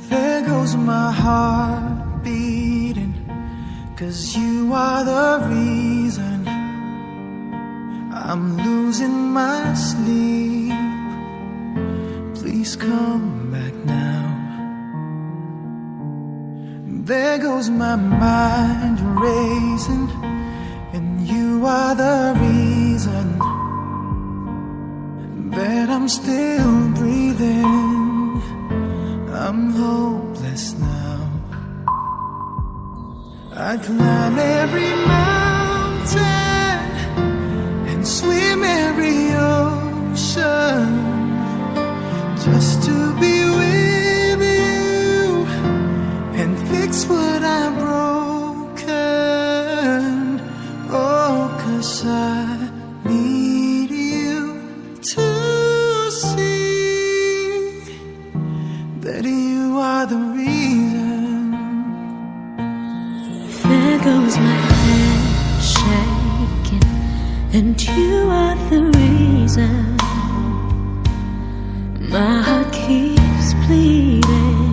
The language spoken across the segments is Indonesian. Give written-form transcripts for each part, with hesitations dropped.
There goes my heart beating, 'cause you are the reason I'm losing my sleep. Please come back now. There goes my mind racing, and you are the reason that I'm still breathing. I'm hopeless now. I climb every mountain and swim every ocean just to be with you and fix what I've broken. Oh, 'cause I need you to see that you are the reason. There goes my hand shaking, and you are the reason. My heart keeps bleeding.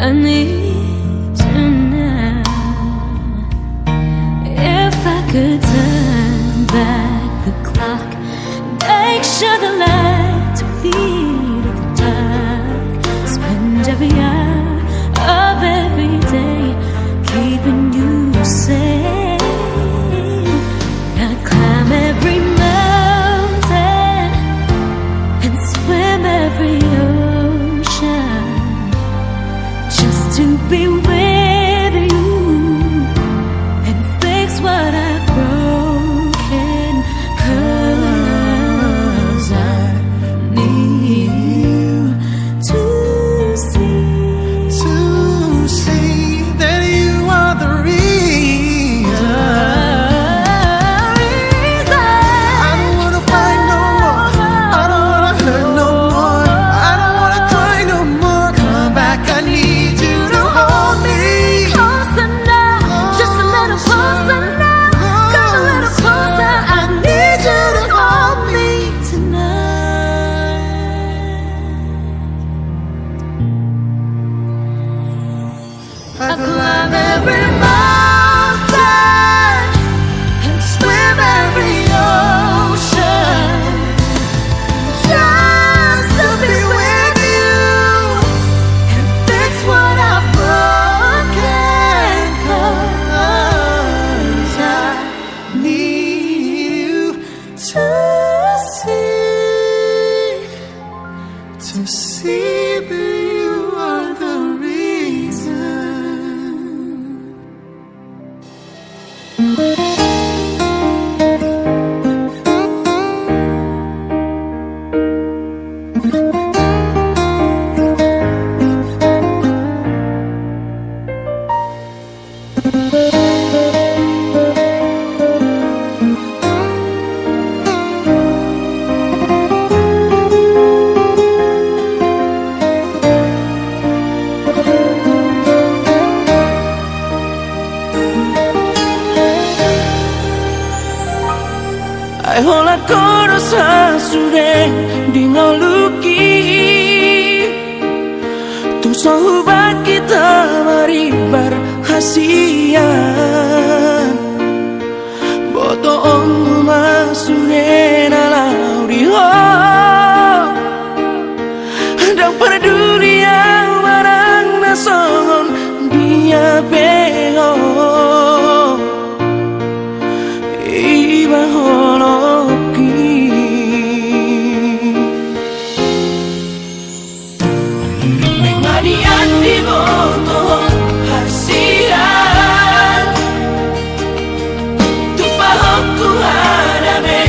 I need you now. If I could turn back the clock, make sure the lights feed the dark, spend every hour of every day keeping you safe. I climb every mountain and swim every ocean just to be with you and fix what I've broken. 'Cause I need you to see that you are the reason. I don't wanna fight no more. I don't wanna hurt no more. I don't wanna cry no more. Come back, I need you to hold me. Closer now, just a little closer now. Come a little closer, I need you to hold me tonight. I climb every mountain and swim every ocean just to be with you and fix what I've broken. 'Cause I Need you to see that you are the reason. Ai hola koro sa sure di ngoluki tu sohbat kita mari berhasian boto om masure na lauri ho dan peduli yang barang nason dia beho iba holoki mengadian di boto hasian tu pahokku hadapi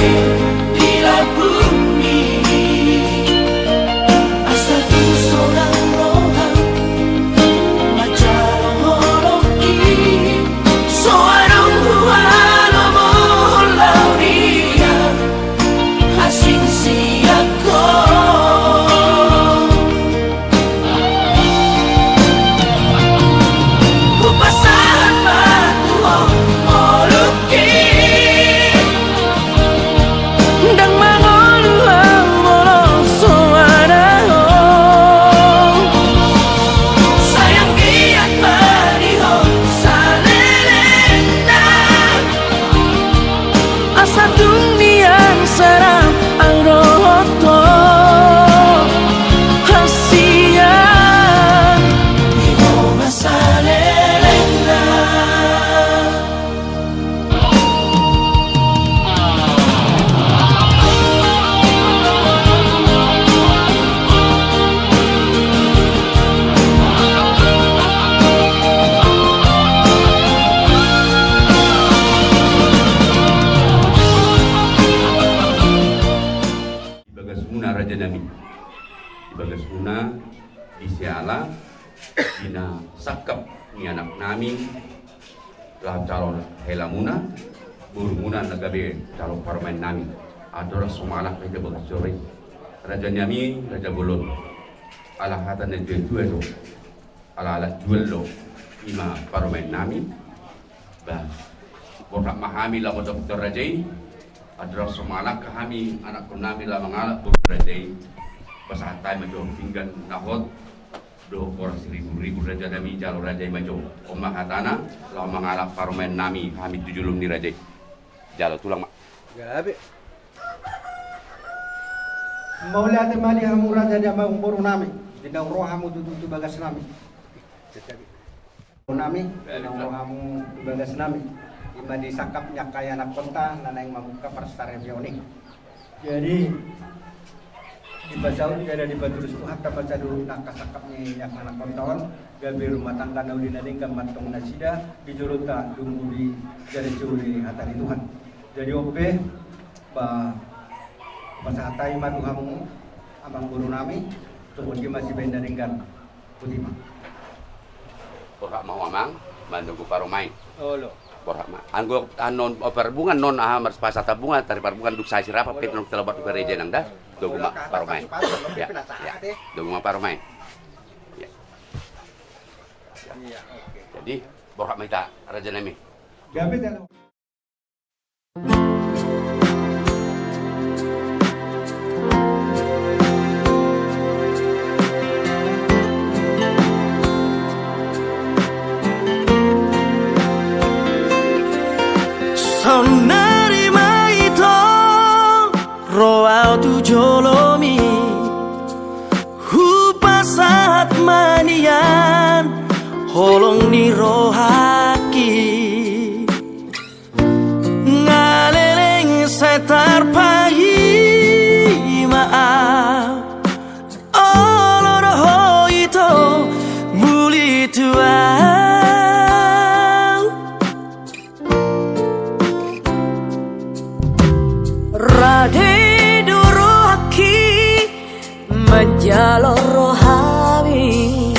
ina sakap ni anak namin lah calon helamuna burunguna nagabe calon parmen namin adora sumalak kita bersore raja nyami raja bulun ala hatan dan jual lo ala jual lo ima parmen namin bah borak mahami lah dokter rajai adora sumalak kami anak nami lah mengalak rajai pasatai macam pinggan nahot do orang ribu raja nami jalur raja majo omah hatana lah mengalap parmen nami kami tujulum ni raja jalur tulang mak gabe mau lihat mali hamu raja dia mau boru nami dinang roh hamu tutu bagas nami nami dinang roh hamu bagas nami ima disakapnya kaya anak kota nanang mamuka persare bionik jadi di Basaun ada di Baturus Tuhan dapat dulu nakasakapnya yang anak kontawan gabi rumah tangga nauli nadingkan matong nasida di Jorota dungu di jari curi hatari Tuhan jadi ope bahasa hatai madu hamu abang guru nami turun di masih benda dengan putih mah borak mau amang bantu paromai oh lo borak mah anggo anon perbungan non amar pasata bunga tari perbungan duk saya sirapa petron telabat gereja nang dah dogma paromai ya dogma paromai ya jadi borak mita raja nami gabe Sonarima ito roa tu jolomi hupasat manian holong ni rohaki ngaleleng setar pagi maaf oloroho ito muli tua Rade dorohaki menjalor rohami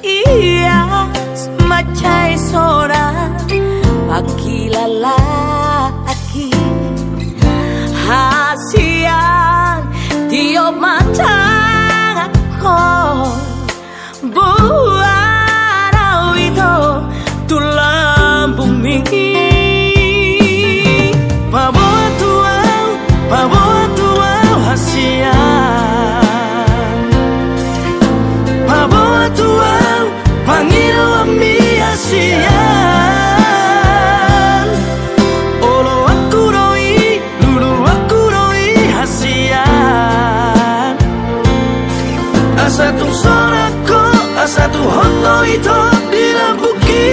iya semacai sora pagi lalaki hasian tiup matang aku buat itu tulang bumi Pabawa tuau hasian Pabawa tuau panggil ami hasian Olo aku roi, lulu aku roi hasian Asa tu sorako, asa tu hoto itu dilambuki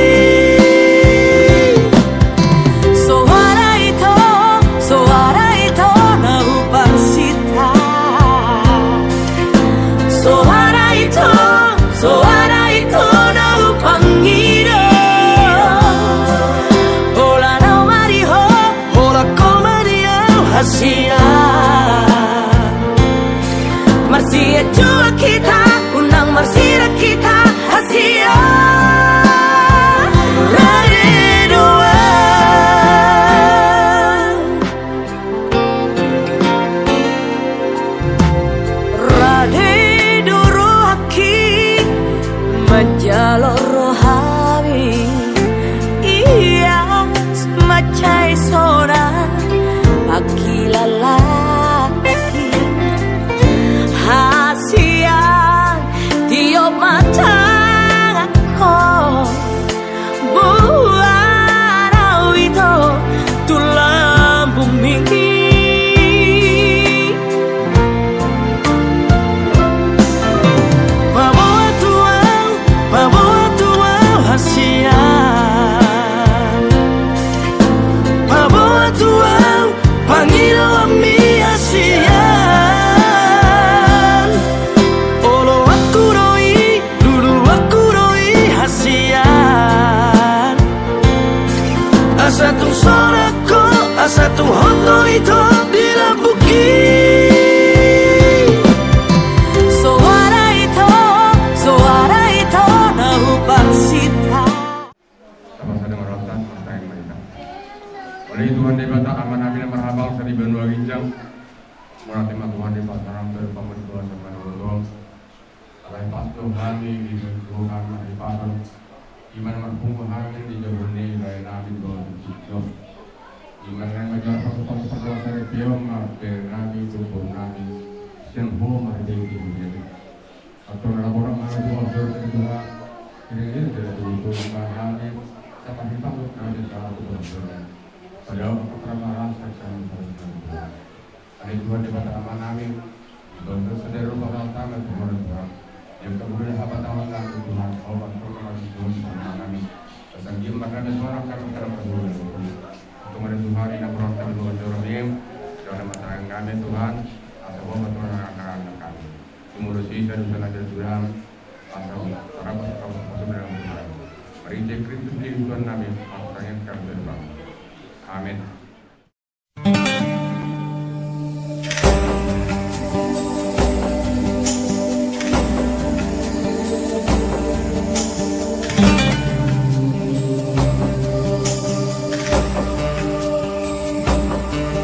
Suara itu nau panggiro Hola nau mariho Hola komariau hasian Marsia jua kita Undang marsia kita hasian Rade doa Rade menjalor rohami iya semacai sora pagi lalaki hasian tiup matang aku buat itu tulang bumi hasian Pabawa tuau panggil ami hasian Olo aku roi, lulu aku roi hasian Asa tu sorako, asa tu hoto itu dilambuki Suara itu Tuhan di Batak aman amin marhabang sa di benua ginjang. Murati Tuhan di Batak berpamer Tuhan sama Foto. Alai pas Tuhan di Tuhan di Batak. Iman marhum kami di jabuni lai nabi Tuhan Cijo. Iman yang menjual persoalan dari piom ke nabi Tuhan nabi. Senho mardi di dunia. Atau orang mana Tuhan dari Tuhan. Ini dari Tuhan nabi. Sama kita nabi Tuhan. Padahal keterangan Saxophone Tuhan. Ada Tuhan di Batak aman amin. Untuk saudara bakal tamat Tuhan. Yang kemudian apa tahu kan Tuhan. Allah Tuhan sama kami. Pasang dia makan suara kami terpenuhi. Untuk kemudian Tuhan ini berontak Tuhan Jorobim. Dalam masyarakat kami Tuhan. Asal Allah Tuhan anak-anak kami. Mengurusi dan belajar Tuhan. Asal harapan kamu masuk dalam Tuhan. Mari cek Kristus di Tuhan Nabi. Maksudnya kami berdoa. Amin.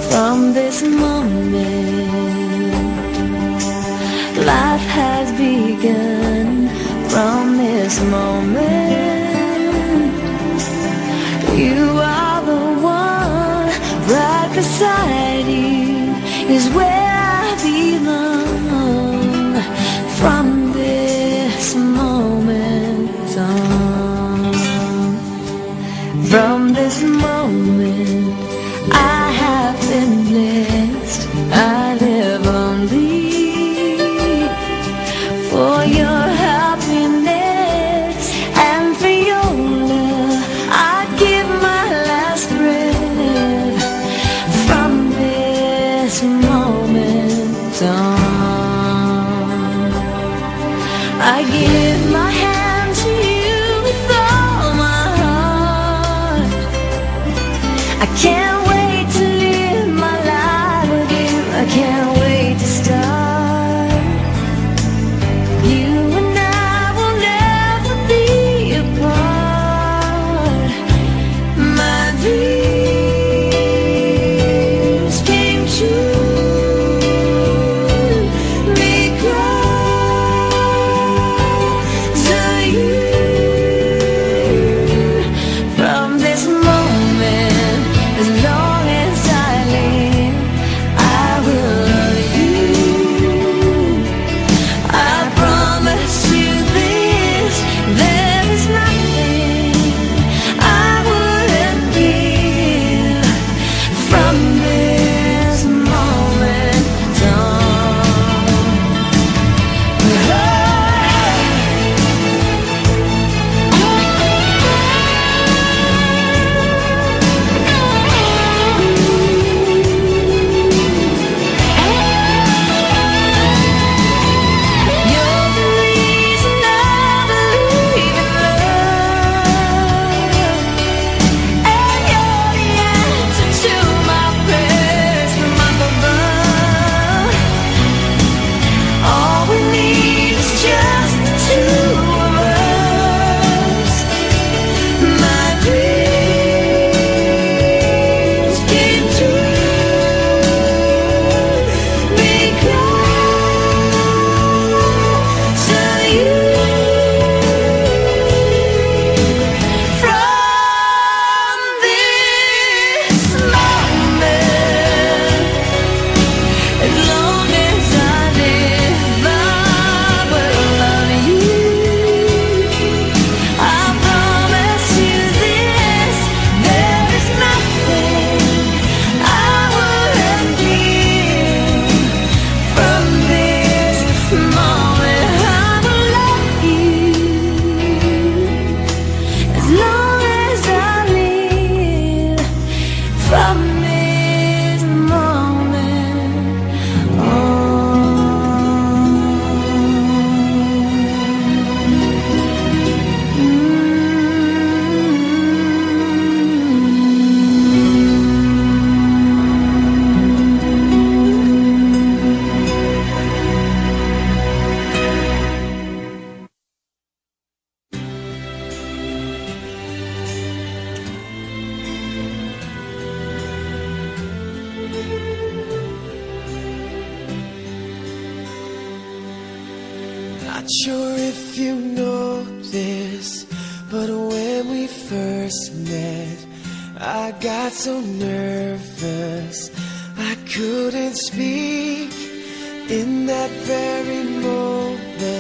From this moment, life has begun. From this moment, you are the one. Right beside you is where I belong. From this moment on, from this moment, I have been blessed. I live only for your happiness and for your love. I give my last breath. From this moment on, I give my hand to you with all my heart. I can't wait to live my life with you. I can't wait to start. You and I will never be apart. My dreams came true because of you. From this moment, as long sure if you know this, but when we first met, I got so nervous I couldn't speak. In that very moment